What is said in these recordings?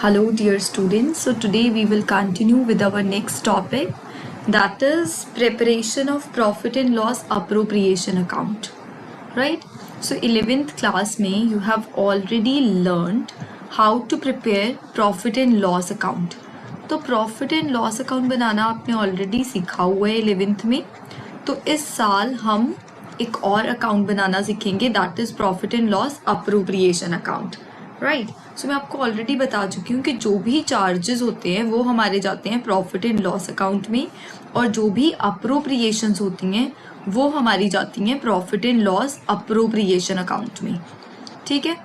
Hello dear students, so today we will continue with our next topic, that is preparation of profit and loss appropriation account, right? So 11th class में you have already learned how to prepare profit and loss account. तो profit and loss account बनाना आपने already सीखा हुआ है 11th में. तो इस साल हम एक और अकाउंट बनाना सीखेंगे, that is profit and loss appropriation account, right. So मैं आपको ऑलरेडी बता चुकी हूँ कि जो भी चार्जेस होते हैं वो हमारे जाते हैं प्रॉफिट एंड लॉस अकाउंट में, और जो भी अप्रोप्रिएशंस होती हैं वो हमारी जाती हैं profit and loss appropriation account में. ठीक है,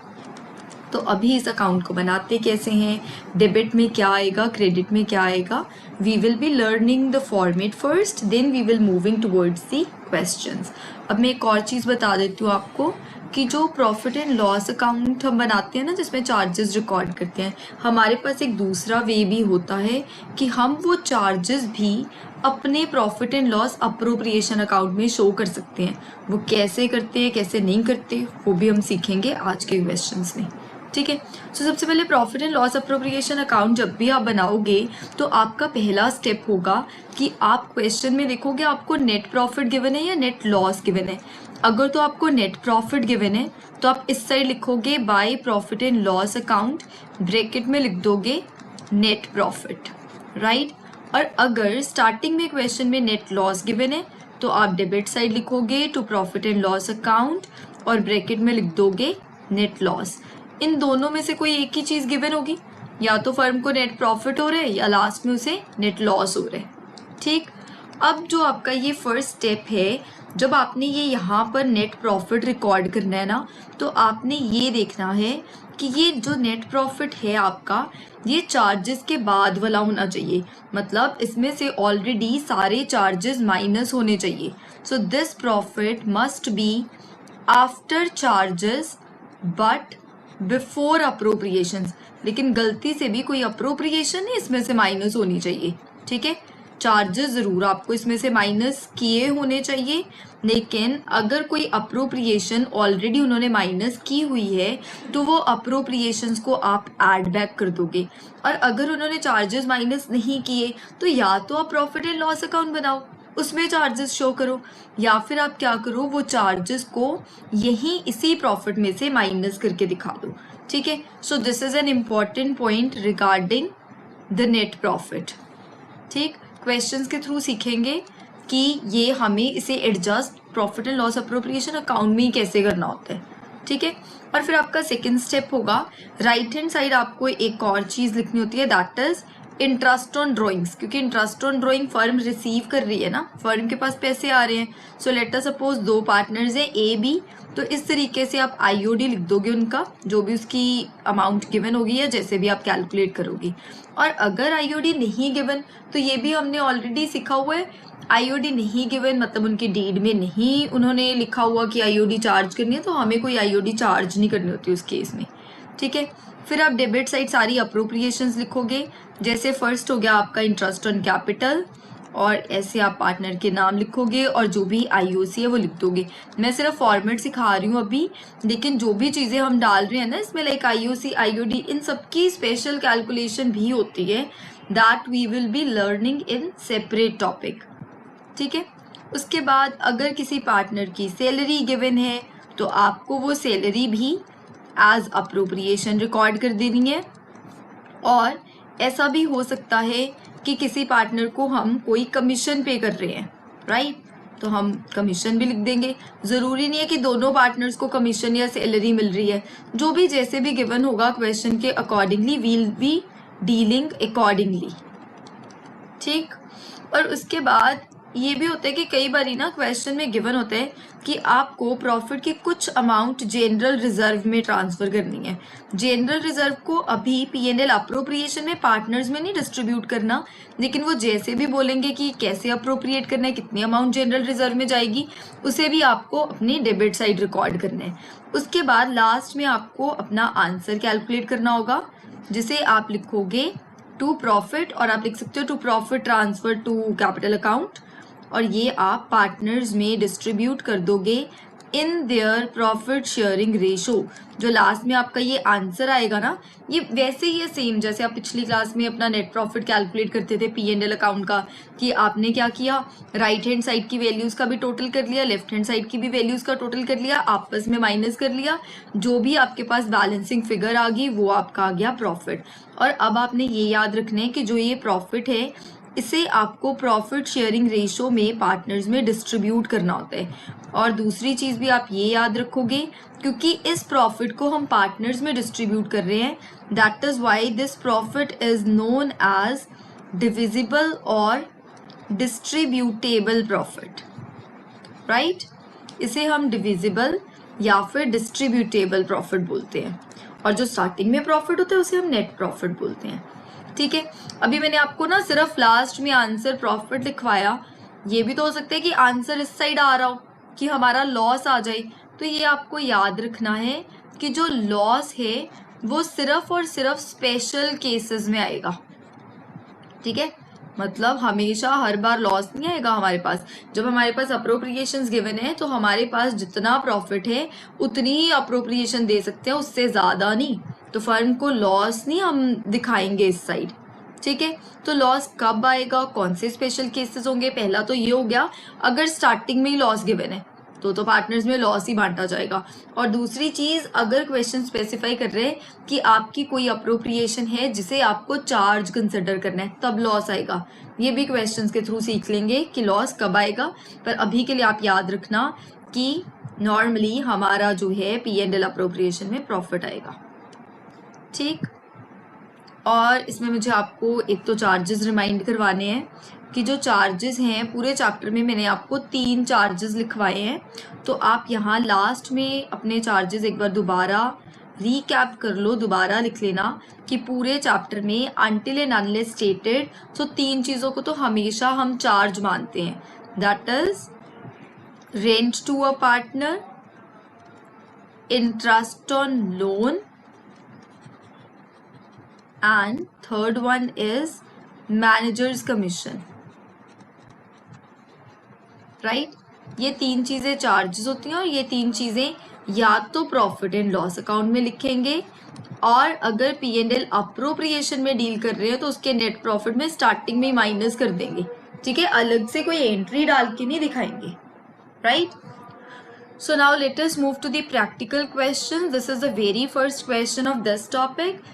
तो अभी इस अकाउंट को बनाते कैसे हैं, डेबिट में क्या आएगा, क्रेडिट में क्या आएगा. We will be learning the format first, then we will moving towards the questions. अब मैं एक और चीज़ बता देती हूँ आपको कि जो प्रॉफिट एंड लॉस अकाउंट हम बनाते हैं ना, जिसमें चार्जेस रिकॉर्ड करते हैं, हमारे पास एक दूसरा वे भी होता है कि हम वो चार्जेस भी अपने profit and loss appropriation account में शो कर सकते हैं. वो कैसे करते हैं, कैसे नहीं करते, वो भी हम सीखेंगे आज के क्वेश्चंस में. ठीक है, सो सबसे पहले profit and loss appropriation account जब भी आप बनाओगे तो आपका पहला स्टेप होगा कि आप क्वेश्चन में देखोगे आपको नेट प्रॉफिट गिवन है या नेट लॉस गिवन है. अगर तो आपको नेट प्रॉफिट गिवन है तो आप इस साइड लिखोगे bye profit and loss account, bracket में लिख दोगे नेट प्रॉफिट, राइट. और अगर स्टार्टिंग में क्वेश्चन में नेट लॉस गिवन है तो आप डेबिट साइड लिखोगे to profit and loss account और ब्रैकेट में लिख दोगे नेट लॉस. इन दोनों में से कोई एक ही चीज़ गिवन होगी, या तो फर्म को नेट प्रॉफिट हो रहा है या लास्ट में उसे नेट लॉस हो रहा है. ठीक, अब जो आपका ये फर्स्ट स्टेप है, जब आपने ये यहाँ पर नेट प्रॉफिट रिकॉर्ड करना है ना, तो आपने ये देखना है कि ये जो नेट प्रॉफिट है आपका, ये चार्जेस के बाद वाला होना चाहिए. मतलब इसमें से ऑलरेडी सारे चार्जेस माइनस होने चाहिए. So this profit must be after charges but before appropriations. लेकिन गलती से भी कोई अप्रोप्रिएशन नहीं इसमें से माइनस होनी चाहिए. ठीक है, चार्जेस ज़रूर आपको इसमें से माइनस किए होने चाहिए, लेकिन अगर कोई अप्रोप्रिएशन ऑलरेडी उन्होंने माइनस की हुई है तो वो अप्रोप्रिएशंस को आप ऐड बैक कर दोगे. और अगर उन्होंने चार्जेस माइनस नहीं किए तो या तो आप प्रॉफिट एंड लॉस अकाउंट बनाओ, उसमें चार्जेस शो करो, या फिर आप क्या करो, वो चार्जेस को यहीं इसी प्रॉफिट में से माइनस करके दिखा दो. ठीक है, so this is an important point regarding the net profit. ठीक, क्वेश्चंस के थ्रू सीखेंगे कि ये हमें इसे adjust profit and loss appropriation account में ही कैसे करना होता है. ठीक है, और फिर आपका सेकेंड स्टेप होगा, राइट हैंड साइड आपको एक और चीज़ लिखनी होती है, that is interest on drawings. क्योंकि interest on drawing firm receive कर रही है ना, फर्म के पास पैसे आ रहे हैं. सो लेट अस सपोज दो पार्टनर्स हैं ए बी, तो इस तरीके से आप आईओडी लिख दोगे उनका, जो भी उसकी अमाउंट गिवन होगी या जैसे भी आप कैलकुलेट करोगी. और अगर आईओडी नहीं गिवन तो ये भी हमने ऑलरेडी सीखा हुआ है, आईओडी नहीं गिवन मतलब उनकी डीड में नहीं उन्होंने लिखा हुआ कि आईओडी चार्ज करनी है, तो हमें कोई आईओडी चार्ज नहीं करनी होती उस केस में. ठीक है, फिर आप डेबिट साइड सारी अप्रोप्रिएशंस लिखोगे. जैसे फर्स्ट हो गया आपका इंटरेस्ट ऑन कैपिटल, और ऐसे आप पार्टनर के नाम लिखोगे और जो भी आईओसी है वो लिख दोगे. मैं सिर्फ फॉर्मेट सिखा रही हूँ अभी, लेकिन जो भी चीज़ें हम डाल रहे हैं ना इसमें, लाइक आईओसी आईओडी, इन सबकी स्पेशल कैलकुलेशन भी होती है, that we will be learning in separate topic. ठीक है, उसके बाद अगर किसी पार्टनर की सैलरी गिवन है तो आपको वो सैलरी भी एज अप्रोप्रिएशन रिकॉर्ड कर देनी है. और ऐसा भी हो सकता है कि किसी पार्टनर को हम कोई कमीशन पे कर रहे हैं, राइट, तो हम कमीशन भी लिख देंगे. ज़रूरी नहीं है कि दोनों पार्टनर्स को कमीशन या सैलरी मिल रही है, जो भी जैसे भी गिवन होगा क्वेश्चन के accordingly will be dealing accordingly. ठीक, और उसके बाद ये भी होता है कि कई बार ना क्वेश्चन में गिवन होता है कि आपको प्रॉफिट की कुछ अमाउंट जनरल रिजर्व में ट्रांसफ़र करनी है. जनरल रिजर्व को अभी पीएनएल अप्रोप्रिएशन में पार्टनर्स में नहीं डिस्ट्रीब्यूट करना, लेकिन वो जैसे भी बोलेंगे कि कैसे अप्रोप्रिएट करना है, कितनी अमाउंट जनरल रिजर्व में जाएगी, उसे भी आपको अपनी डेबिट साइड रिकॉर्ड करना है. उसके बाद लास्ट में आपको अपना आंसर कैलकुलेट करना होगा, जिसे आप लिखोगे टू प्रॉफिट, और आप लिख सकते हो to profit transfer to capital account, और ये आप पार्टनर्स में डिस्ट्रीब्यूट कर दोगे in their profit sharing ratio. जो लास्ट में आपका ये आंसर आएगा ना, ये वैसे ही है सेम जैसे आप पिछली क्लास में अपना नेट प्रॉफिट कैलकुलेट करते थे P&L अकाउंट का, कि आपने क्या किया, राइट हैंड साइड की वैल्यूज का भी टोटल कर लिया, लेफ्ट हैंड साइड की भी वैल्यूज का टोटल कर लिया, आपस में माइनस कर लिया, जो भी आपके पास बैलेंसिंग फिगर आ गई वो आपका आ गया प्रॉफिट। और अब आपने ये याद रखना है कि जो ये प्रॉफिट है इसे आपको प्रॉफिट शेयरिंग रेशो में पार्टनर्स में डिस्ट्रीब्यूट करना होता है। और दूसरी चीज़ भी आप ये याद रखोगे, क्योंकि इस प्रॉफिट को हम पार्टनर्स में डिस्ट्रीब्यूट कर रहे हैं, that is why this profit is known as divisible और डिस्ट्रीब्यूटेबल प्रॉफिट, राइट। इसे हम डिविजिबल या फिर डिस्ट्रीब्यूटेबल प्रॉफिट बोलते हैं, और जो स्टार्टिंग में प्रॉफिट होता है उसे हम नेट प्रॉफिट बोलते हैं। ठीक है, अभी मैंने आपको ना सिर्फ लास्ट में आंसर प्रॉफिट लिखवाया, ये भी तो हो सकता है कि आंसर इस साइड आ रहा हो कि हमारा लॉस आ जाए। तो ये आपको याद रखना है कि जो लॉस है वो सिर्फ और सिर्फ स्पेशल केसेस में आएगा। ठीक है, मतलब हमेशा हर बार लॉस नहीं आएगा हमारे पास। जब हमारे पास अप्रोप्रिएशंस गिवन है तो हमारे पास जितना प्रॉफिट है उतनी ही अप्रोप्रिएशन दे सकते हैं, उससे ज़्यादा नहीं। तो फर्म को लॉस नहीं हम दिखाएंगे इस साइड। ठीक है, तो लॉस कब आएगा, कौन से स्पेशल केसेस होंगे, पहला तो ये हो गया अगर स्टार्टिंग में ही लॉस गिवन है तो पार्टनर्स में लॉस ही बांटा जाएगा। और दूसरी चीज, अगर क्वेश्चन स्पेसिफाई कर रहे हैं कि आपकी कोई अप्रोप्रिएशन है जिसे आपको चार्ज कंसिडर करना है तब लॉस आएगा। ये भी क्वेश्चंस के थ्रू सीख लेंगे कि लॉस कब आएगा, पर अभी के लिए आप याद रखना कि नॉर्मली हमारा जो है P&L अप्रोप्रिएशन में प्रॉफिट आएगा। ठीक, और इसमें मुझे आपको एक तो चार्जेस रिमाइंड करवाने हैं कि जो चार्जेस हैं पूरे चैप्टर में मैंने आपको 3 चार्जेस लिखवाए हैं, तो आप यहाँ लास्ट में अपने चार्जेस एक बार दोबारा रीकैप कर लो, दोबारा लिख लेना कि पूरे चैप्टर में अनटिल एंड अनलेस स्टेटेड, तो 3 चीज़ों को तो हमेशा हम चार्ज मानते हैं, that is rent to a partner, interest on loan, and third one is manager's commission, right। ये 3 चीजें चार्जेस होती हैं और ये 3 चीजें या तो प्रॉफिट एंड लॉस अकाउंट में लिखेंगे, और अगर P&L अप्रोप्रिएशन में डील कर रहे हैं तो उसके नेट प्रॉफिट में स्टार्टिंग में माइनस कर देंगे। ठीक है, अलग से कोई एंट्री डाल के नहीं दिखाएंगे, right. So now let us move to the practical question. This is the very first question of this topic.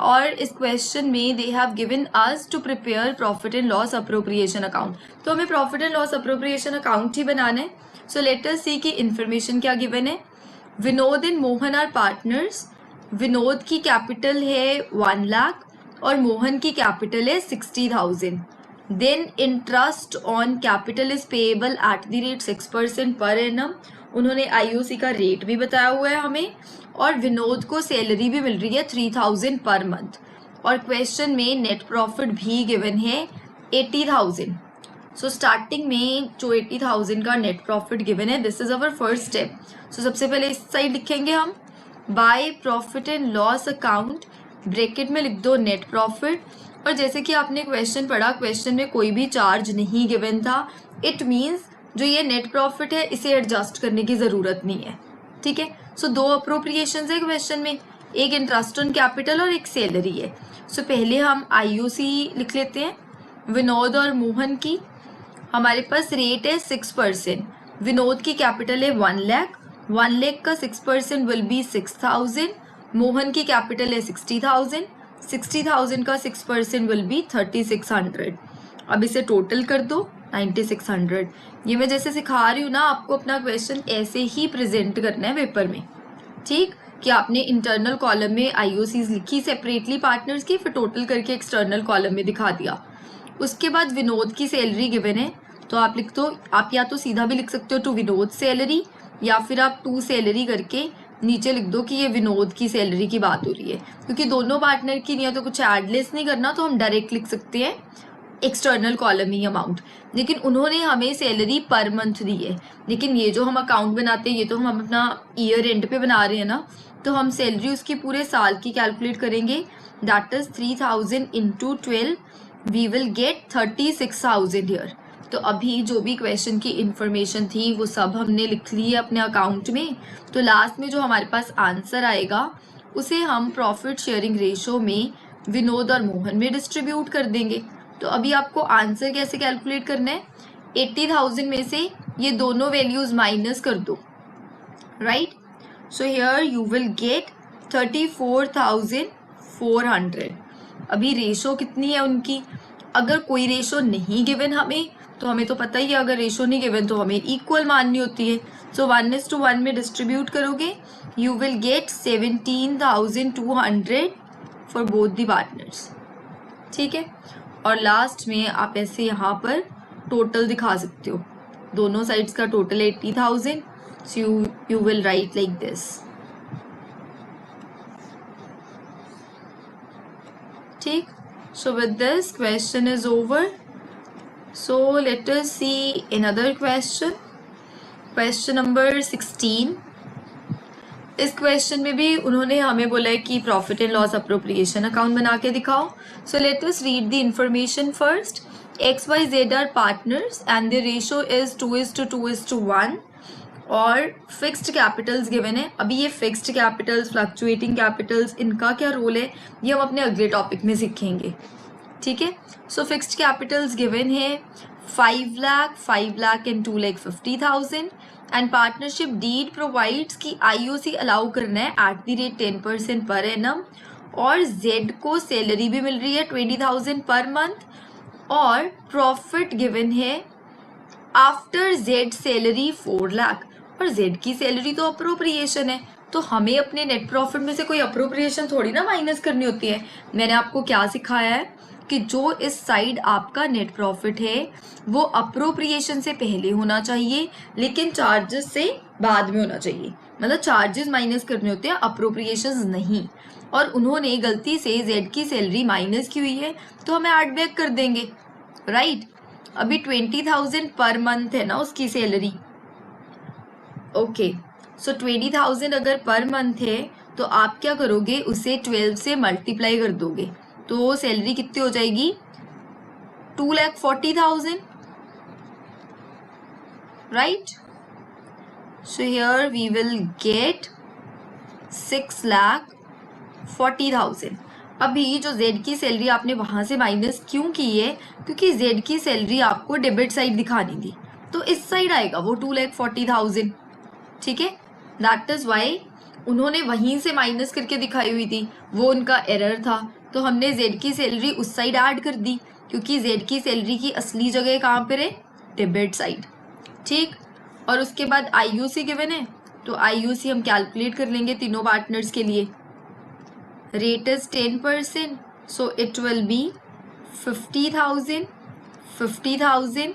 और इस क्वेश्चन में they have given us to prepare profit and loss appropriation account. तो हमें profit and loss appropriation account ही बनाना है। So let अस सी कि information क्या गिवन है। Vinod and Mohan are partners. Vinod की कैपिटल है 1 लाख और मोहन की कैपिटल है 60,000। Then interest on capital is payable at the rate 6% per annum. उन्होंने IOC का रेट भी बताया हुआ है हमें, और विनोद को सैलरी भी मिल रही है 3,000 पर मंथ। और क्वेश्चन में नेट प्रॉफिट भी गिवन है 80,000। सो स्टार्टिंग में जो 80,000 का नेट प्रॉफिट गिवन है, this is our first step. So सबसे पहले इस साइड लिखेंगे हम by profit and loss account, bracket में लिख दो नेट प्रॉफिट। और जैसे कि आपने क्वेश्चन पढ़ा, क्वेश्चन में कोई भी चार्ज नहीं गिवन था, इट मीन्स जो ये नेट प्रॉफिट है इसे एडजस्ट करने की ज़रूरत नहीं है। ठीक है, सो 2 अप्रोप्रिएशंस है क्वेश्चन में, एक इंटरेस्ट ऑन कैपिटल और एक सैलरी है। सो पहले हम IOC लिख लेते हैं विनोद और मोहन की। हमारे पास रेट है 6%। विनोद की कैपिटल है 1 लाख, 1 लाख का 6% विल बी 6,000। मोहन की कैपिटल है 60,000, 60,000 का 6% विल बी 3,600। अब इसे टोटल कर दो 9,600। ये मैं जैसे सिखा रही हूँ ना, आपको अपना क्वेश्चन ऐसे ही प्रेजेंट करना है पेपर में। ठीक, कि आपने इंटरनल कॉलम में IOCs लिखी सेपरेटली पार्टनर्स की, फिर टोटल करके एक्सटर्नल कॉलम में दिखा दिया। उसके बाद विनोद की सैलरी गिवन है, तो आप लिख दो, आप या तो सीधा भी लिख सकते हो टू विनोद सैलरी, या फिर आप टू सैलरी करके नीचे लिख दो कि ये विनोद की सैलरी की बात हो रही है। क्योंकि दोनों पार्टनर की नहीं है तो कुछ एडलेस नहीं करना, तो हम डायरेक्ट लिख सकते हैं एक्सटर्नल कॉलम ही अमाउंट। लेकिन उन्होंने हमें सैलरी पर मंथ दी है, लेकिन ये जो हम अकाउंट बनाते हैं ये तो हम अपना ईयर एंड पे बना रहे हैं ना, तो हम सैलरी उसकी पूरे साल की कैलकुलेट करेंगे। That is 3,000 into 12, we will get 36,000 year. तो अभी जो भी क्वेश्चन की इंफॉर्मेशन थी वो सब हमने लिख ली है अपने अकाउंट में। तो लास्ट में जो हमारे पास आंसर आएगा उसे हम प्रॉफिट शेयरिंग रेशो में विनोद और मोहन में डिस्ट्रीब्यूट कर देंगे। तो अभी आपको आंसर कैसे कैलकुलेट करना है, 80,000 में से ये दोनों वैल्यूज माइनस कर दो, right. So here you will gate 34,400। अभी रेशो कितनी है उनकी, अगर कोई रेशो नहीं गिवन हमें तो हमें तो पता ही है, अगर रेशो नहीं गिवन तो हमें इक्वल माननी होती है। सो 1:1 में डिस्ट्रीब्यूट करोगे, you will gate 17,200 for both the partners, ठीक है। और लास्ट में आप ऐसे यहाँ पर टोटल दिखा सकते हो, दोनों साइड्स का total 80,000। So you will write like this, ठीक। So with this question is over. So let us see another question. Question number 16. इस क्वेश्चन में भी उन्होंने हमें बोला है कि profit and loss appropriation account बना के दिखाओ। So let us read the information first. XYZ are partners and the ratio is 2:2:1 और फिक्स्ड कैपिटल्स गिवन है। अभी ये फिक्स्ड कैपिटल्स, फ्लक्चुएटिंग कैपिटल्स, इनका क्या रोल है ये हम अपने अगले टॉपिक में सीखेंगे, ठीक है। सो फिक्स्ड कैपिटल्स गिवन है 5 lakh, 5 lakh and 2,50,000 and partnership deed provides कि IOC अलाउ करना है @ 10% पर एनम, और Z को सैलरी भी मिल रही है 20,000 पर मंथ, और प्रॉफिट गिवन है आफ्टर Z सैलरी 4 लाख, और Z की सैलरी तो अप्रोप्रिएशन है, तो हमें अपने नेट प्रॉफिट में से कोई अप्रोप्रिएशन थोड़ी ना माइनस करनी होती है। मैंने आपको क्या सिखाया है कि जो इस साइड आपका नेट प्रॉफिट है वो अप्रोप्रिएशन से पहले होना चाहिए लेकिन चार्जेस से बाद में होना चाहिए, मतलब चार्जेस माइनस करने होते हैं, अप्रोप्रिएशंस नहीं। और उन्होंने गलती से Z की सैलरी माइनस की हुई है तो हमें ऐड बैक कर देंगे, राइट। अभी 20,000 पर मंथ है ना उसकी सैलरी, ओके। सो 20,000 अगर पर मंथ है तो आप क्या करोगे, उसे 12 से मल्टीप्लाई कर दोगे तो सैलरी कितनी हो जाएगी, 2,40,000, right. So here we will get 6,40,000। अभी जो Z की सैलरी आपने वहां से माइनस क्यों की है, क्योंकि Z की सैलरी आपको डेबिट साइड दिखानी थी, तो इस साइड आएगा वो 2,40,000, ठीक है। दैट इज वाई उन्होंने वहीं से माइनस करके दिखाई हुई थी, वो उनका एरर था, तो हमने Z की सैलरी उस साइड ऐड कर दी, क्योंकि Z की सैलरी की असली जगह कहाँ पर है, डेबिट साइड, ठीक। और उसके बाद IUC गिवन है तो IUC हम कैलकुलेट कर लेंगे तीनों पार्टनर्स के लिए। Rate is 10%, so it will be 50,000, 50,000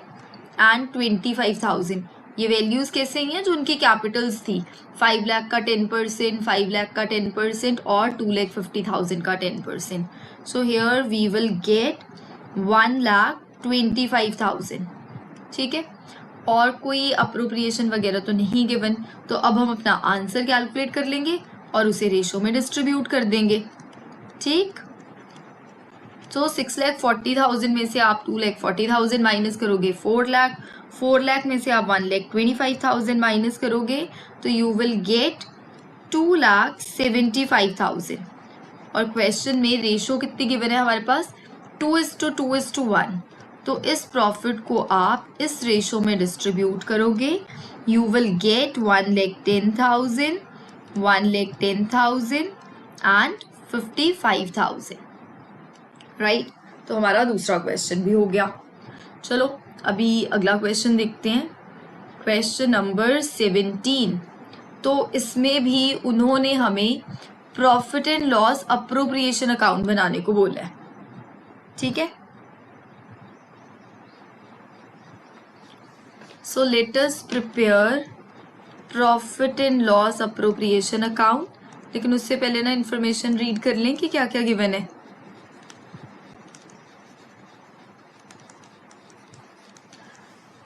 and 25,000। ये वैल्यूज कैसे हैं जो उनकी कैपिटल्स थी, 5 लाख का 10%, 5 लाख का 10% और 2,50,000 का 10%। So here we will get 1,25,000, ठीक है। और कोई अप्रोप्रिएशन वगैरह तो नहीं गिवन, तो अब हम अपना आंसर कैलकुलेट कर लेंगे और उसे रेशो में डिस्ट्रीब्यूट कर देंगे, ठीक। तो 6,40,000 में से आप 2,40,000 माइनस करोगे 4 लाख, 4 लाख में से आप 1,25,000 माइनस करोगे तो यू विल गेट 2,75,000। और क्वेश्चन में रेशो कितनी गिवन है हमारे पास, 2:2:1, तो इस प्रॉफिट को आप इस रेशो में डिस्ट्रीब्यूट करोगे, you will gate 1,10,000, 1,10,000 and 55,000, right. तो हमारा दूसरा क्वेश्चन भी हो गया। चलो अभी अगला क्वेश्चन देखते हैं, क्वेश्चन नंबर 17। तो इसमें भी उन्होंने हमें profit and loss appropriation account बनाने को बोला है, ठीक है। So let us prepare profit and loss appropriation account, लेकिन उससे पहले ना इंफॉर्मेशन रीड कर लें कि क्या क्या गिवन है।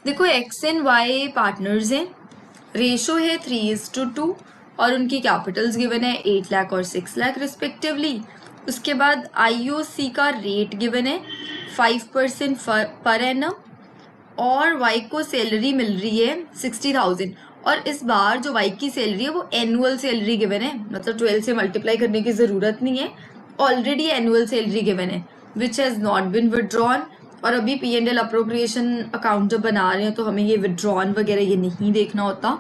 देखो X एंड Y पार्टनर्स हैं, रेशो है 3:2 और उनकी कैपिटल्स गिवन है 8 लाख और 6 लाख रिस्पेक्टिवली। उसके बाद IOC का रेट गिवन है 5% पर एनम, और वाई को सैलरी मिल रही है 60,000, और इस बार जो वाई की सैलरी है वो एनुअल सैलरी गिवन है, मतलब 12 से मल्टीप्लाई करने की ज़रूरत नहीं है, ऑलरेडी एनुअल सैलरी गिवन है which has not been withdrawn. और अभी P&L अप्रोप्रिएशन अकाउंट जब बना रहे हैं तो हमें ये विड्रॉन वगैरह ये नहीं देखना होता।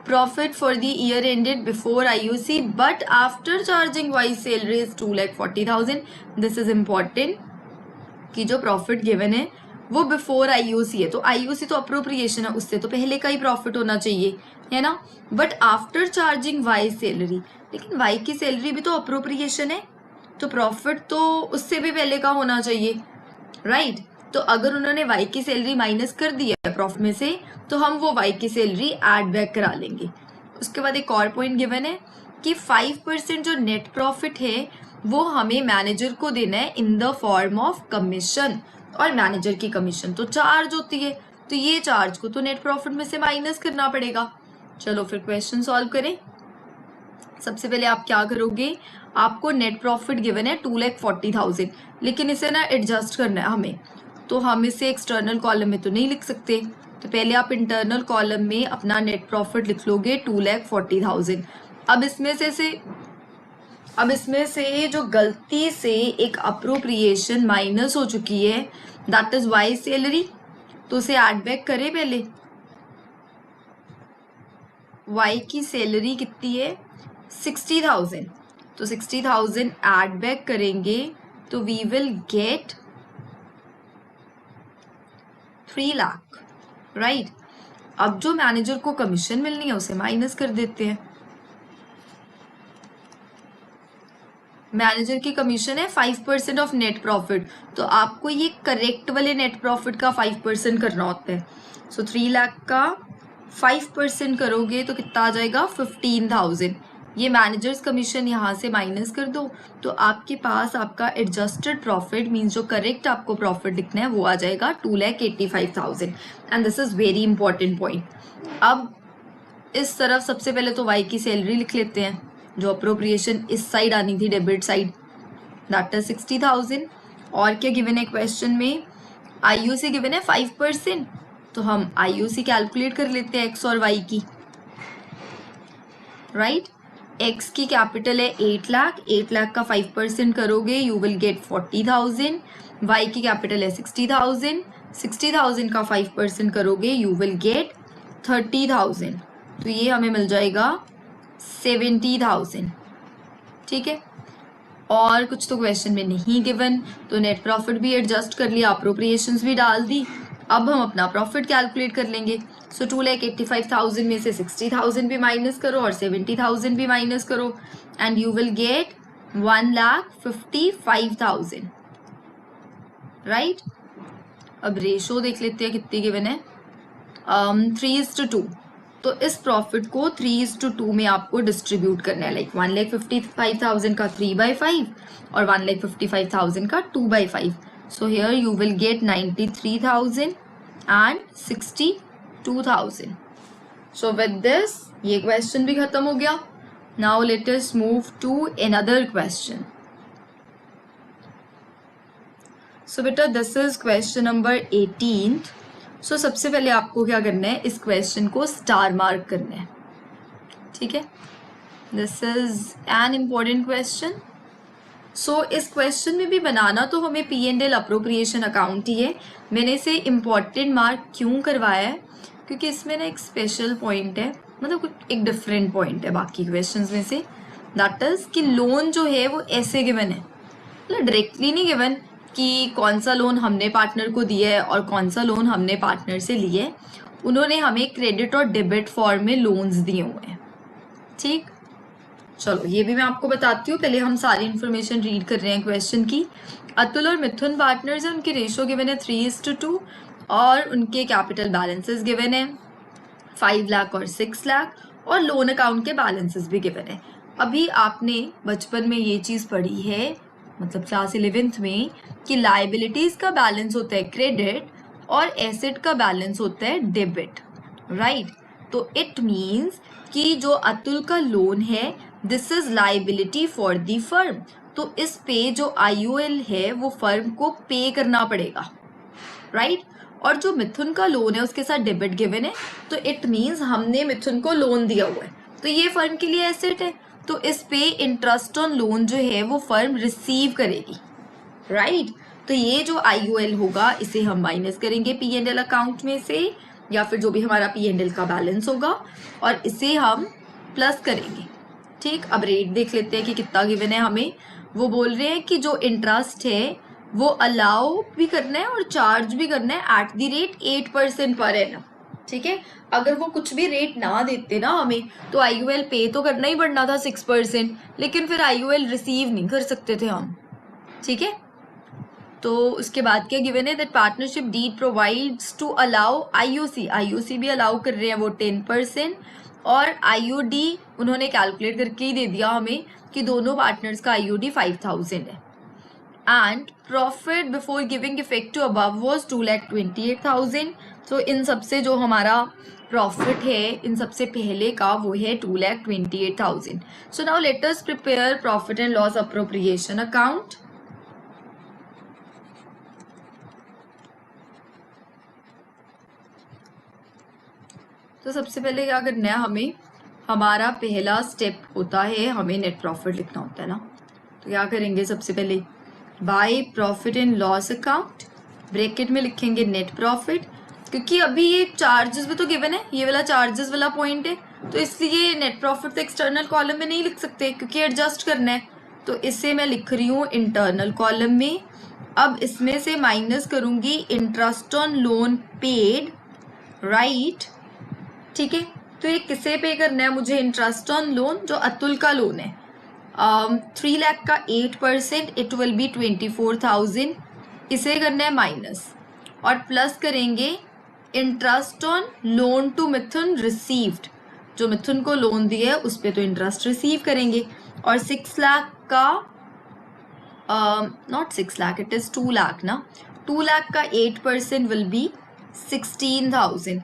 Profit for the year ended before IUC but after charging Y salary is 2,40,000। This is important कि जो प्रॉफिट गिवन है वो बिफोर IUC है, तो IUC तो अप्रोप्रिएशन है, उससे तो पहले का ही प्रॉफिट होना चाहिए, है ना। But after charging Y salary, लेकिन वाई की सैलरी भी तो अप्रोप्रिएशन है, तो प्रॉफिट तो उससे भी पहले का होना चाहिए, राइट। तो अगर उन्होंने वाई की सैलरी माइनस कर दी है प्रॉफिट में से, तो हम वो वाई की सैलरी ऐड बैक करा लेंगे। उसके बाद एक और पॉइंट गिवन है कि 5% जो नेट प्रॉफिट है वो हमें मैनेजर को देना है in the form of commission, और मैनेजर की कमीशन तो चार्ज होती है, तो ये चार्ज को तो नेट प्रॉफिट में से माइनस करना पड़ेगा। चलो फिर क्वेश्चन सॉल्व करें। सबसे पहले आप क्या करोगे, आपको नेट प्रॉफिट गिवन है 2,40,000, लेकिन इसे ना एडजस्ट करना है हमें, तो हम इसे एक्सटर्नल कॉलम में तो नहीं लिख सकते, तो पहले आप इंटरनल कॉलम में अपना नेट प्रॉफिट लिख लोगे 2,40,000। अब इसमें से जो गलती से एक अप्रोप्रिएशन माइनस हो चुकी है दैट इज वाई सैलरी, तो उसे ऐड बैक करें पहले। वाई की सैलरी कितनी है 60,000, तो 60,000 ऐड बैक करेंगे तो we will get 3 lakh, right. अब जो मैनेजर को कमीशन मिलनी है उसे माइनस कर देते हैं। मैनेजर की कमीशन है 5% ऑफ नेट प्रॉफिट, तो आपको ये करेक्ट वाले नेट प्रॉफिट का 5% करना होता है। सो 3 लाख का 5% करोगे तो कितना आ जाएगा 15,000। ये मैनेजर्स कमीशन यहाँ से माइनस कर दो, तो आपके पास आपका एडजस्टेड प्रॉफिट मीन्स जो करेक्ट आपको प्रॉफिट लिखना है वो आ जाएगा 2,85,000। And this is very important point. अब इस तरफ सबसे पहले तो वाई की सैलरी लिख लेते हैं, जो अप्रोप्रिएशन इस साइड आनी थी डेबिट साइड, दैट इज 60,000। और क्या गिवन है क्वेश्चन में, IUC गिवन है 5%, तो हम IUC कैलकुलेट कर लेते हैं एक्स और वाई की, राइट। एक्स की कैपिटल है 8 लाख, 8 लाख का 5% करोगे यू विल गेट 40,000। वाई की कैपिटल है 60,000, 60,000 का 5% करोगे यू विल गेट 30,000, तो ये हमें मिल जाएगा 70,000, ठीक है। और कुछ तो क्वेश्चन में नहीं गिवन, तो नेट प्रॉफिट भी एडजस्ट कर लिया, अप्रोप्रिएशंस भी डाल दी। अब हम अपना प्रॉफिट कैलकुलेट कर लेंगे। सो 2,85,000 में से 60,000 भी माइनस करो और 70,000 भी माइनस करो and you will gate 1,55,000, right. अब रेशो देख लेते हैं कितनी गिवन है, 3:2। तो इस प्रॉफिट को 3:2 में आपको डिस्ट्रीब्यूट करना है, लाइक 1,55,000 का 3/5 और 1,55,000 का 2/5। So here you will get 93,000 and 62,000। So with this ये क्वेश्चन भी खत्म हो गया। Now let us move to another question. So बेटा this is question number 18। So सबसे पहले आपको क्या करना है, इस क्वेश्चन को स्टार मार्क करना है, ठीक है। This is an important question. So इस क्वेश्चन में भी बनाना तो हमें P&L अप्रोप्रिएशन अकाउंट ही है। मैंने इसे इम्पॉर्टेंट मार्क क्यों करवाया है, क्योंकि इसमें ना एक स्पेशल पॉइंट है, मतलब एक डिफरेंट पॉइंट है बाकी क्वेश्चंस में से, दैट इज कि लोन जो है वो ऐसे गिवन है, मतलब डायरेक्टली नहीं गिवन कि कौन सा लोन हमने पार्टनर को दिया है और कौन सा लोन हमने पार्टनर से लिए है। उन्होंने हमें क्रेडिट और डेबिट फॉर्म में लोन्स दिए हुए हैं, ठीक। चलो ये भी मैं आपको बताती हूँ, पहले हम सारी इन्फॉर्मेशन रीड कर रहे हैं क्वेश्चन की। अतुल और मिथुन पार्टनर्स हैं, उनकी रेशो गिवन है 3:2 और उनके कैपिटल बैलेंसेस गिवन है 5 लाख और 6 लाख, और लोन अकाउंट के बैलेंसेस भी गिवन है। अभी आपने बचपन में ये चीज़ पढ़ी है, मतलब क्लास 11th में, कि लाइबिलिटीज का बैलेंस होता है क्रेडिट और एसेट का बैलेंस होता है डेबिट, राइट। तो इट मीन्स कि जो अतुल का लोन है this is liability for the firm, तो इस पे जो IOL है वो फर्म को पे करना पड़ेगा, राइट। और जो मिथुन का लोन है उसके साथ डेबिट गिवन है, तो इट मीन्स हमने मिथुन को लोन दिया हुआ है, तो ये फर्म के लिए एसेट है, तो इस पे इंटरेस्ट ऑन लोन जो है वो फर्म रिसीव करेगी, राइट। तो ये जो IOL होगा इसे हम माइनस करेंगे P&L अकाउंट में से, या फिर जो भी हमारा P&L का बैलेंस होगा, और इसे हम प्लस करेंगे। ठीक, अब रेट देख लेते हैं कि कितना गिवन है हमें। वो बोल रहे हैं कि जो इंटरेस्ट है वो अलाउ भी करना है और चार्ज भी करना है eight the rate 8% per annum. ठीक है, अगर वो कुछ भी रेट ना देते ना हमें, तो IOL पे तो करना ही पड़ना था 6%, लेकिन फिर IOL रिसीव नहीं कर सकते थे हम। ठीक है, तो उसके बाद क्या गिवन है, that partnership deed provides to allow IOC भी अलाउ कर रहे हैं वो 10%, और IOD उन्होंने कैलकुलेट करके ही दे दिया हमें कि दोनों पार्टनर्स का IOD 5000 है, and profit before giving effect to above was 2,28,000। तो इन सबसे जो हमारा प्रॉफिट है इन सबसे पहले का वो है 2,28,000। सो now let us prepare profit and loss appropriation account. तो सबसे पहले क्या करना है हमें, हमारा पहला स्टेप होता है हमें नेट प्रॉफिट लिखना होता है ना। तो क्या करेंगे, सबसे पहले bye profit and loss account, bracket में लिखेंगे नेट प्रॉफिट, क्योंकि अभी ये चार्जेस भी तो गिवन है, ये वाला चार्जेस वाला पॉइंट है, तो इसलिए नेट प्रॉफिट तो एक्सटर्नल कॉलम में नहीं लिख सकते क्योंकि एडजस्ट करना है, तो इसे मैं लिख रही हूँ इंटरनल कॉलम में। अब इसमें से माइनस करूंगी interest on loan paid, right. ठीक है, तो ये किसे पे करना है मुझे, इंटरेस्ट ऑन लोन जो अतुल का लोन है, 3 लाख का 8%, इट विल बी 24,000, इसे करना है माइनस, और प्लस करेंगे interest on loan to Mithun received, जो मिथुन को लोन दिया है उस पर तो इंटरेस्ट रिसीव करेंगे, और 6 लाख का not 6 lakh, it is 2 lakh ना, 2 लाख का 8% विल बी 16,000।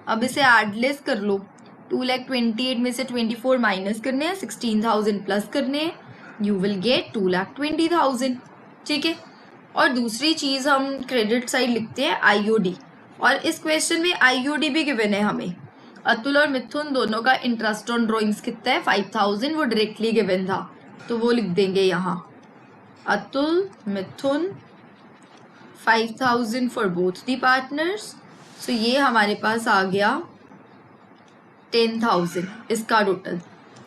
अब इसे एडलेस कर लो, 2,28,000 में से 24 माइनस करने हैं, 16,000 प्लस करने हैं, यू विल गेट 2,20,000। ठीक है, और दूसरी चीज हम क्रेडिट साइड लिखते हैं IOD, और इस क्वेश्चन में IOD भी गिवन है हमें। अतुल और मिथुन दोनों का इंटरेस्ट ऑन ड्रॉइंग्स कितना है, 5,000, वो डायरेक्टली गिवन था, तो वो लिख देंगे यहाँ, अतुल मिथुन 5,000 फॉर बोथ दी पार्टनर्स। सो ये हमारे पास आ गया 10,000 इसका टोटल।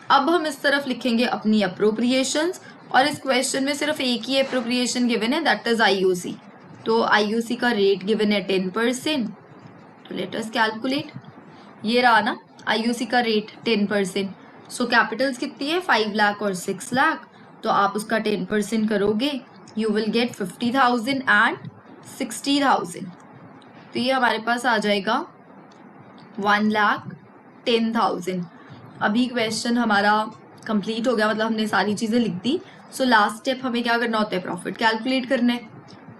अब हम इस तरफ लिखेंगे अपनी अप्रोप्रिएशंस, और इस क्वेश्चन में सिर्फ एक ही अप्रोप्रिएशन गिवन है, दैट इज IOC। तो IOC का रेट गिवन है 10%, तो लेट अस कैलकुलेट, ये रहा ना IOC का रेट 10%। सो कैपिटल्स कितनी है, 5 लाख और 6 लाख, तो आप उसका 10% करोगे, यू विल गेट 50,000 एंड 60,000, तो ये हमारे पास आ जाएगा 1,10,000। अभी क्वेश्चन हमारा कंप्लीट हो गया, मतलब हमने सारी चीज़ें लिख दी। सो लास्ट स्टेप हमें क्या करना होता है, प्रॉफिट कैलकुलेट करना है,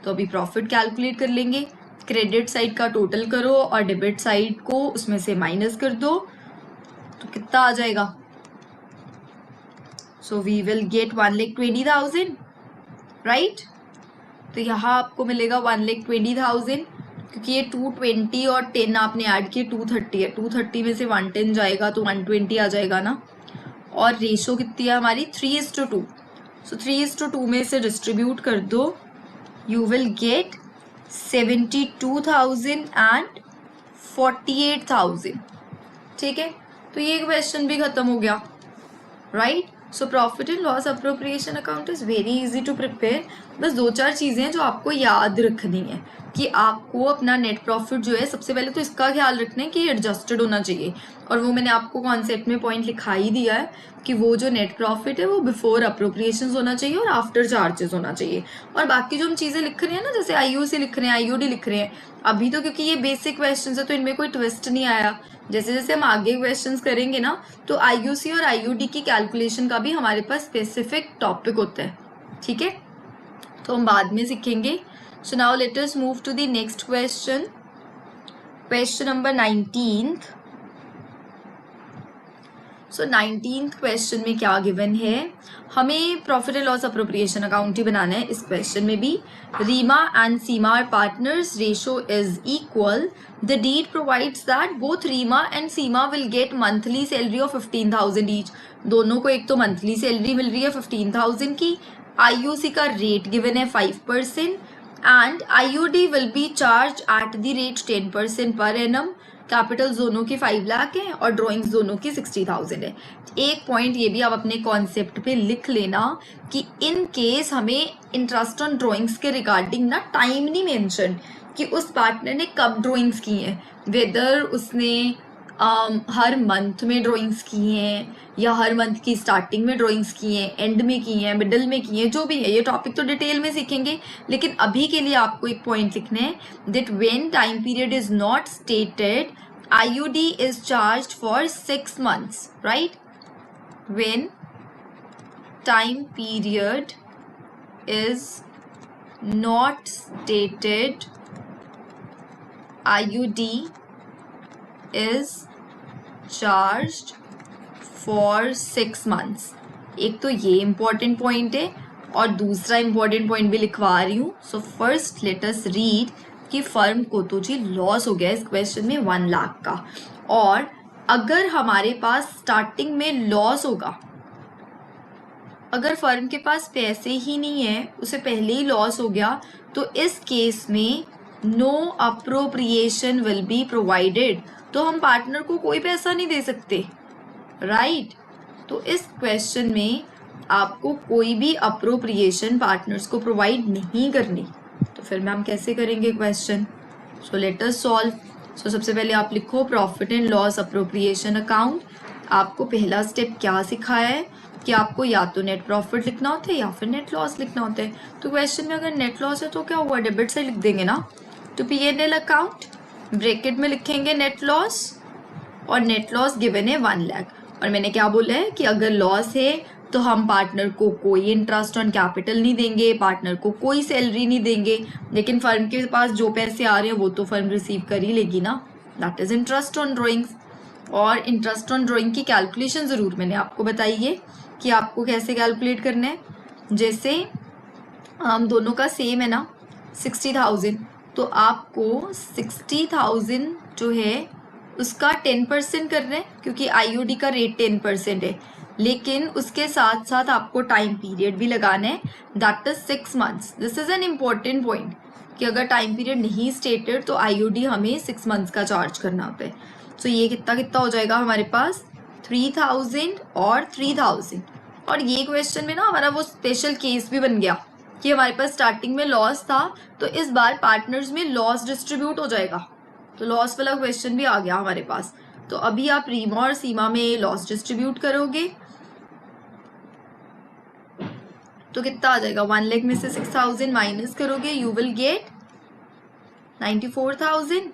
तो अभी प्रॉफिट कैलकुलेट कर लेंगे। क्रेडिट साइड का टोटल करो और डेबिट साइड को उसमें से माइनस कर दो, तो कितना आ जाएगा, so we will get 1,20,000, right. तो यहाँ आपको मिलेगा 1,20,000, क्योंकि ये 220 और 10 आपने ऐड किए, 230 है, 230 में से 110 जाएगा तो 120 आ जाएगा ना। और रेशो कितनी है हमारी, 3:2, सो 3:2 में से डिस्ट्रीब्यूट कर दो, यू विल गेट 72,000 एंड 48,000। ठीक है, तो ये क्वेश्चन भी खत्म हो गया, right. So profit and loss appropriation account is very easy to prepare. बस 2-4 चीज़ें हैं जो आपको याद रखनी है कि आपको अपना नेट प्रॉफिट जो है, सबसे पहले तो इसका ख्याल रखना है कि एडजस्टेड होना चाहिए, और वो मैंने आपको कॉन्सेप्ट में पॉइंट लिखा ही दिया है कि वो जो नेट प्रॉफिट है वो बिफोर अप्रोप्रिएशन होना चाहिए और आफ्टर चार्जेस होना चाहिए। और बाकी जो हम चीज़ें लिख रहे हैं ना, जैसे IOC लिख रहे हैं, IOD लिख रहे हैं, अभी तो क्योंकि ये बेसिक क्वेश्चन है तो इनमें कोई ट्विस्ट नहीं आया, जैसे जैसे हम आगे क्वेश्चंस करेंगे ना, तो IOC और IOD की कैलकुलेशन का भी हमारे पास स्पेसिफिक टॉपिक होता है। ठीक है, तो हम बाद में सीखेंगे। So now let us move to the next question, question number 19। So 19th question में क्या गिवन है, हमें profit and loss appropriation account ही बनाना है। इस क्वेश्चन में भी Reema and Seema are partners, ratio is equal, the deed provides that both Reema and Seema will get monthly salary of 15,000 each. दोनों को एक तो मंथली सैलरी मिल रही है 15,000 की, आईयूसी का रेट गिवन है 5% and IUD will be charge at the rate 10% per annum. Capital दोनों की 5 लाख है और ड्राइंग्स दोनों की 60,000 है। एक पॉइंट ये भी आप अपने कॉन्सेप्ट पे लिख लेना कि इन केस हमें इंटरेस्ट ऑन ड्राइंग्स के रिगार्डिंग ना टाइम नहीं मेंशन कि उस पार्टनर ने कब ड्राइंग्स की हैं, वेदर उसने हर मंथ में ड्राइंग्स की हैं या हर मंथ की स्टार्टिंग में ड्राइंग्स की हैं, एंड में की हैं, मिडल में की हैं, जो भी है। ये टॉपिक तो डिटेल में सीखेंगे, लेकिन अभी के लिए आपको एक पॉइंट लिखना है that when time period is not stated IUD is charged for 6 months, right? When time period is not stated, IUD is charged for 6 months. एक तो ये इम्पॉर्टेंट पॉइंट है और दूसरा इम्पॉर्टेंट पॉइंट भी लिखवा रही हूँ। So first let us read कि फर्म को तो जी लॉस हो गया इस क्वेश्चन में 1 लाख का, और अगर हमारे पास स्टार्टिंग में लॉस होगा, अगर फर्म के पास पैसे ही नहीं है, उसे पहले ही लॉस हो गया, तो इस केस में no appropriation will be provided. तो हम पार्टनर को कोई पैसा नहीं दे सकते, राइट? तो इस क्वेश्चन में आपको कोई भी अप्रोप्रिएशन पार्टनर्स को प्रोवाइड नहीं करनी। तो फिर मैम कैसे करेंगे question? So let us solve. So सबसे पहले आप लिखो profit and loss appropriation account. आपको पहला स्टेप क्या सिखाया है कि आपको या तो नेट प्रॉफिट लिखना होता है या फिर नेट लॉस लिखना होता है। तो क्वेश्चन में अगर नेट लॉस है तो क्या हुआ, डेबिट से लिख देंगे ना। तो P&L अकाउंट ब्रैकेट में लिखेंगे नेट लॉस, और नेट लॉस गिवन है 1 लाख। और मैंने क्या बोला है कि अगर लॉस है तो हम पार्टनर को कोई इंटरेस्ट ऑन कैपिटल नहीं देंगे, पार्टनर को कोई सैलरी नहीं देंगे, लेकिन फर्म के पास जो पैसे आ रहे हैं वो तो फर्म रिसीव कर ही लेगी ना, that is interest on drawings. और इंटरेस्ट ऑन ड्राइंग की कैलकुलेशन ज़रूर मैंने आपको बताई है कि आपको कैसे कैलकुलेट करना है। जैसे हम दोनों का सेम है ना 60,000, तो आपको 60,000 जो है उसका 10% करना है, क्योंकि IUD का रेट 10% है, लेकिन उसके साथ साथ आपको टाइम पीरियड भी लगाना है, that is 6 months. This is an important point कि अगर टाइम पीरियड नहीं स्टेटेड तो IUD हमें 6 मंथ्स का चार्ज करना होता है। सो ये कितना कितना हो जाएगा हमारे पास 3,000 और 3,000। और ये क्वेश्चन में ना हमारा वो स्पेशल केस भी बन गया कि हमारे पास स्टार्टिंग में लॉस था, तो इस बार पार्टनर्स में लॉस डिस्ट्रीब्यूट हो जाएगा, तो लॉस वाला क्वेश्चन भी आ गया हमारे पास। तो अभी आप रीमा और सीमा में लॉस डिस्ट्रीब्यूट करोगे तो कितना आ जाएगा, 1 लाख में से 6,000 माइनस करोगे, यू विल गेट 94,000।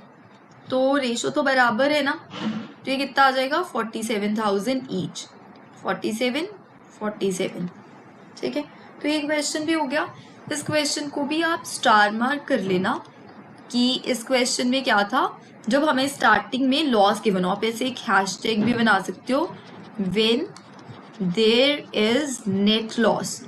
तो रेशो तो बराबर है ना, तो ये कितना आ जाएगा 47,000 ईच, 47 ठीक है। तो ये क्वेश्चन भी हो गया। इस क्वेश्चन को भी आप स्टार मार्क कर लेना कि इस क्वेश्चन में क्या था, जब हमें स्टार्टिंग में लॉस गिवन हो, आप ऐसे एक हैशटैग भी बना सकते हो, when there is net loss.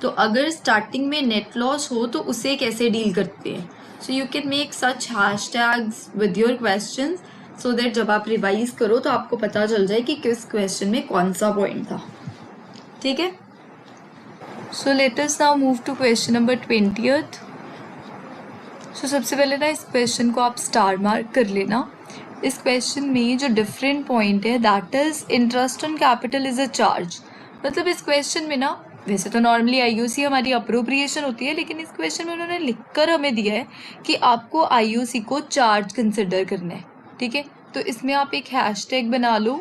तो अगर स्टार्टिंग में नेट लॉस हो तो उसे कैसे डील करते हैं। So you can make such hashtags with your questions so that जब आप रिवाइज करो तो आपको पता चल जाए कि किस क्वेश्चन में कौन सा पॉइंट था, ठीक है। So let us now move to question number 20th। So सबसे पहले ना इस क्वेश्चन को आप स्टार मार्क कर लेना। इस क्वेश्चन में जो डिफरेंट पॉइंट है that is interest on capital is a charge. मतलब इस क्वेश्चन में ना, वैसे तो नॉर्मली IUC हमारी अप्रोप्रिएशन होती है, लेकिन इस क्वेश्चन में उन्होंने लिखकर हमें दिया है कि आपको IUC को चार्ज कंसिडर करना है, ठीक है। तो इसमें आप एक हैशटैग बना लो,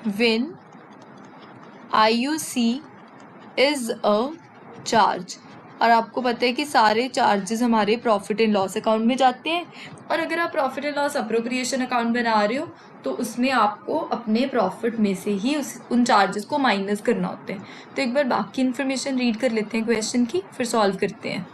when IUC is a charge. और आपको पता है कि सारे चार्जेस हमारे प्रॉफिट एंड लॉस अकाउंट में जाते हैं, और अगर आप profit and loss appropriation account बना रहे हो तो उसमें आपको अपने प्रॉफिट में से ही उन चार्जेस को माइनस करना होता है। तो एक बार बाकी इन्फॉर्मेशन रीड कर लेते हैं क्वेश्चन की, फिर सॉल्व करते हैं।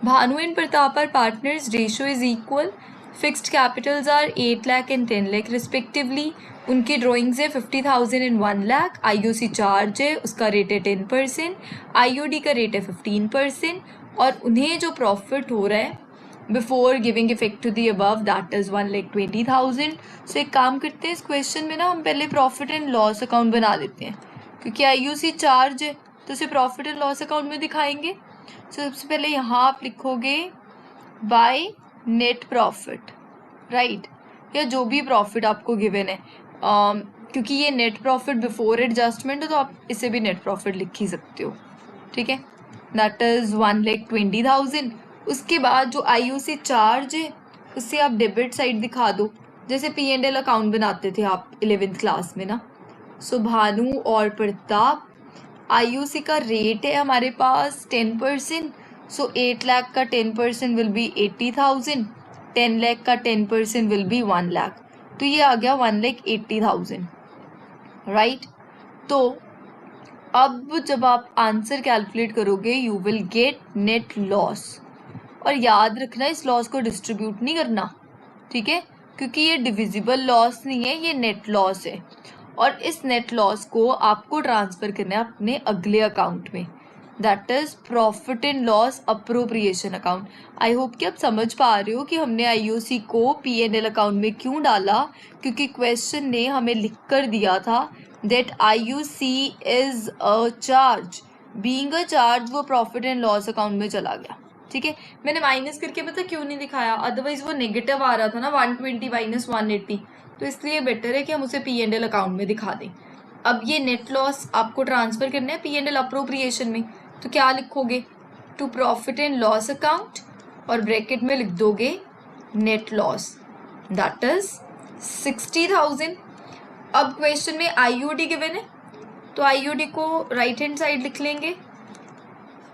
Bhanu and Pratap are partners, ratio is equal, fixed capitals are 8 lakh and 10 lakh respectively. उनकी ड्राइंग्स है 50,000 एंड 1 लाख। आईओसी चार्ज है, उसका रेट है 10%, आईओडी का रेट है 15%, और उन्हें जो प्रॉफिट हो रहा है before giving effect to the above that is 1,20,000। सो एक काम करते हैं, इस क्वेश्चन में ना हम पहले प्रॉफिट एंड लॉस अकाउंट बना देते हैं, क्योंकि आईओसी चार्ज है तो उसे प्रॉफिट एंड लॉस अकाउंट में दिखाएंगे। सो सबसे पहले यहाँ आप लिखोगे बाय नेट प्रॉफिट, राइट, या जो भी प्रॉफिट आपको गिवन है, क्योंकि ये नेट प्रॉफिट बिफोर एडजस्टमेंट है तो आप इसे भी नेट प्रॉफिट लिख ही सकते हो, ठीक है, दैट इज़ 1,20,000। उसके बाद जो आईओसी चार्ज है उससे आप डेबिट साइड दिखा दो, जैसे P&L अकाउंट बनाते थे आप 11th क्लास में ना। सो भानु और प्रताप, आईओसी का रेट है हमारे पास 10%, सो 8 लाख का 10% विल बी 80,000, 10 लाख का 10% विल बी 1 लाख, तो ये आ गया 1,80,000, राइट। तो अब जब आप आंसर कैलकुलेट करोगे you will gate net loss, और याद रखना इस लॉस को डिस्ट्रीब्यूट नहीं करना, ठीक है, क्योंकि ये डिविजिबल लॉस नहीं है, ये नेट लॉस है, और इस नेट लॉस को आपको ट्रांसफ़र करना है अपने अगले अकाउंट में, that is profit and loss appropriation account. I hope कि आप समझ पा रहे हो कि हमने आईओसी को P&L अकाउंट में क्यों डाला, क्योंकि क्वेश्चन ने हमें लिख कर दिया था that IOC is a charge, being a charge वो प्रॉफिट एंड लॉस अकाउंट में चला गया, ठीक है। मैंने माइनस करके पता क्यों नहीं दिखाया, अदरवाइज वो नेगेटिव आ रहा था ना 120 माइनस 180, तो इसलिए बेटर है कि हम उसे P&L अकाउंट में दिखा दें। अब ये नेट लॉस आपको ट्रांसफ़र करना है P&L अप्रोप्रिएशन में, तो क्या लिखोगे, to profit and loss account, और ब्रैकेट में लिख दोगे नेट लॉस, दैट इज 60,000। अब क्वेश्चन में आईओडी गिवन है, तो आईओडी को राइट हैंड साइड लिख लेंगे,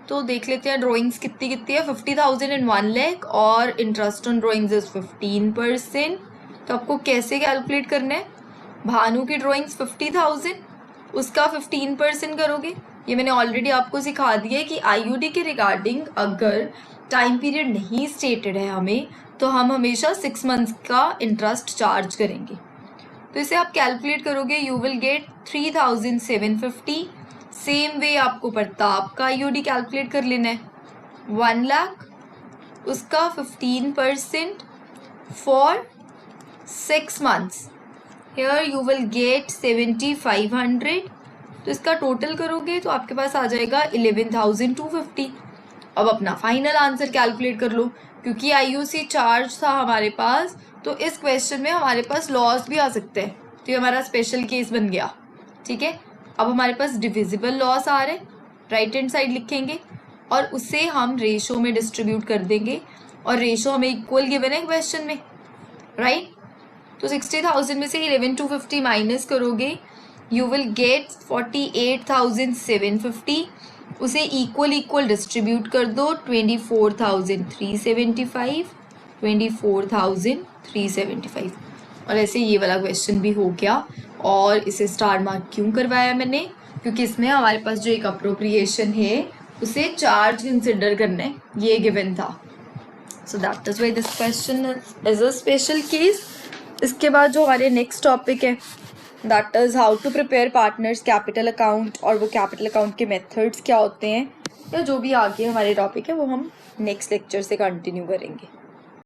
तो देख लेते हैं ड्राइंग्स कितनी कितनी है, 50,000 एंड 1 लाख, और इंटरेस्ट ऑन ड्राइंग्स इज 15%। तो आपको कैसे कैलकुलेट करना है, भानु की ड्राइंग्स 50,000, उसका 15% करोगे, ये मैंने ऑलरेडी आपको सिखा दिया है कि आईओडी के रिगार्डिंग अगर टाइम पीरियड नहीं स्टेटेड है हमें, तो हम हमेशा 6 मंथ्स का इंटरेस्ट चार्ज करेंगे। तो इसे आप कैलकुलेट करोगे, you will gate 3,750। Same way आपको प्रताप का आईओडी कैलकुलेट कर लेना है, 1 लाख, उसका 15% for 6 months, here you will get 7,500। तो इसका टोटल करोगे तो आपके पास आ जाएगा 11,250। अब अपना फाइनल आंसर कैलकुलेट कर लो, क्योंकि आईओसी चार्ज था हमारे पास, तो इस क्वेश्चन में हमारे पास लॉस भी आ सकता है, तो ये हमारा स्पेशल केस बन गया, ठीक है। अब हमारे पास डिविजिबल लॉस आ रहे, राइट हैंड साइड लिखेंगे, और उसे हम रेशो में डिस्ट्रीब्यूट कर देंगे, और रेशो हमें इक्वल गिवन है क्वेश्चन में, राइट। तो 60,000 में से 11,250 माइनस करोगे, यू विल गेट 48,750, उसे इक्वल डिस्ट्रीब्यूट कर दो, 24,375, 24,375, और ऐसे ये वाला क्वेश्चन भी हो गया। और इसे स्टार मार्क क्यों करवाया मैंने, क्योंकि इसमें हमारे पास जो एक अप्रोप्रिएशन है उसे चार्ज कंसिडर करना है, ये गिवन था, so that is why this question is a special case. इसके बाद जो हमारे नेक्स्ट टॉपिक है that is how to prepare partners capital account, और वो कैपिटल अकाउंट के मेथड्स क्या होते हैं, या जो भी आगे हमारे टॉपिक है वो हम नेक्स्ट लेक्चर से कंटिन्यू करेंगे।